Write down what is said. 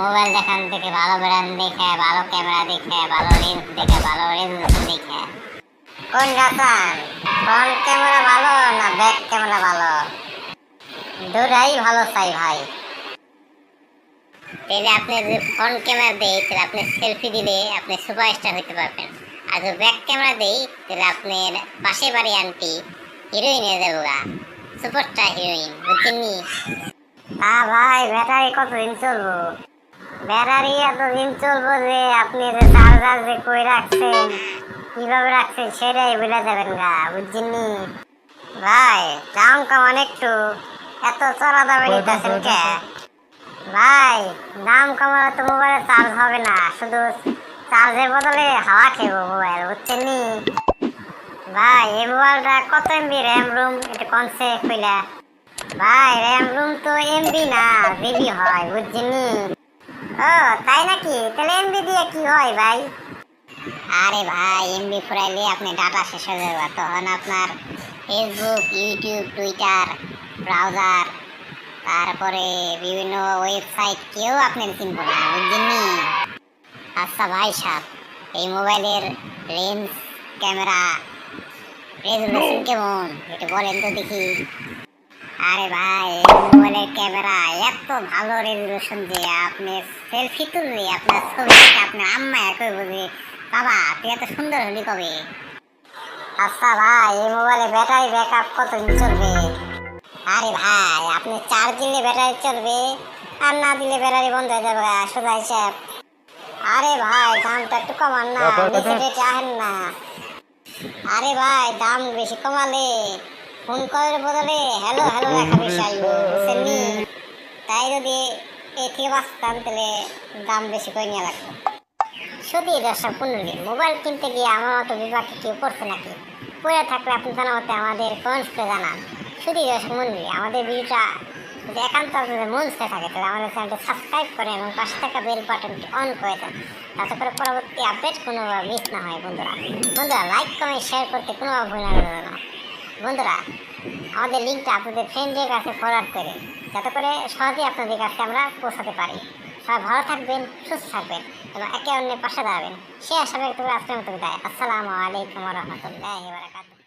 Mobile দেখান থেকে ভালো ব্র্যান্ড দেখে, ভালো ক্যামেরা দেখে, ভালো লেন্স দেখে, ভালো রেজলিউশন দেখে কোনটা চান? ফ্রন্ট ক্যামেরা ভালো না ব্যাক ক্যামেরা ভালো? দুটাই ভালো চাই ভাই। তাহলে আপনি যদি ফ্রন্ট ক্যামেরা দেই তাহলে আপনি সেলফি দিলে আপনি সুপারস্টার হতে পারবেন, আর যদি ব্যাক ক্যামেরা দেই তাহলে আপনার পাশে বাড়ি আন্টি হিরোইন হয়ে যাবো গা, সুপারস্টার হিরোইন, বুঝছেন নি? ভাই ব্যাটারি কতদিন চলবো? ব্যাটারি এতদিন চলবো যে আপনি যে চার্জার যে কই রাখছেন, কিভাবে রাখছেন সেটাই বুঝে যাবেন গা, বুঝছেন নি? ভাই দাম কমান একটু, এত চড়া দামে নিতেছেন কে? ভাই দাম কমালে তো মোবাইলে চার্জ হবে না, শুধু চার্জের বদলে হাওয়া খেব মোবাইল, বুঝছেন নি? ভাই এই মোবাইলটা কত এমবি র্যাম রুম এটা কনসে কইলা? ভাই র্যাম রুম তো এমবি না জিবি হয়, বুঝছেন নি? ও তাই নাকি? তাহলে এমবি দিয়ে কি হয় ভাই? আরে ভাই এমবি ফুরাইলে আপনি ডাটা শেষ হয়ে যাবে, তখন আপনার ফেসবুক, ইউটিউব, টুইটার, ব্রাউজার, তারপরে বিভিন্ন ওয়েবসাইট কেউ আপনি চিনব না, বুঝছেন নি? আচ্ছা ভাই সাহেব, এই মোবাইলের লেন্স, ক্যামেরা, রেজলিউশন কেমন এটা বলেন তো দেখি। আরে ভাই মোবাইলের ক্যামেরা এত ভালো রেজলিউশন যে আপনি সেলফি তুললে আপনার ছবি থেকে আপনার আম্মা একই বুঝে, বাবা তুই এত সুন্দর হলি কবে? আচ্ছা ভাই এই মোবাইলে ব্যাটারি ব্যাকআপ কতদিন চলবে? আরে ভাই আপনি চার্জ দিলে ব্যাটারি চলবে, আর না দিলে ব্যাটারি বন্ধ হয়ে যাবে সোজা হিসাব। আরে ভাই দামটা একটু কমান না, নিচে রেটে আহেন না। আরে ভাই দাম বেশি কমালে ফোন কলের বদলে হ্যালো হ্যালো লেখা বেশি আসবো, বুঝছেন নি? তাই যদি এ থেকে বাঁচতাম তাহলে দাম বেশি করে নিয়ে লাগতো। সত্যি দর্শক বন্ধুদের, মোবাইল কিনতে গিয়ে আমার মতো বিভাগে কেউ করছে নাকি? পড়ে থাকলে আপনি জানা মতে আমাদের কমেন্টস করে জানান। শুধু দর্শক বন্ধুদের, আমাদের ভিডিওটা যদি একান্ত আপনাদের মন ছেড়ে থাকে তাহলে আমাদের চ্যানেলটি সাবস্ক্রাইব করেন এবং পাশে থাকা বেল বাটনটি অন করে দেন, যাতে করে পরবর্তী আপডেট কোনোভাবে মিস না হয়। বন্ধুরা লাইক কমেন্ট শেয়ার করতে কোনোভাবে ভুল না। বন্ধুরা আমাদের লিঙ্কটা আপনাদের ফ্রেন্ডের কাছে ফরওয়ার্ড করে, যাতে করে সহজেই আপনাদের কাছে আমরা পৌঁছাতে পারি। সবাই ভালো থাকবেন, সুস্থ থাকবেন এবং একে অন্যের পাশে দাঁড়াবেন। সে আশা ব্যক্ত করে আজকের মতো বিদায়। আসসালামু আলাইকুম ওয়া রাহমাতুল্লাহি ওয়া বারাকাতুহু।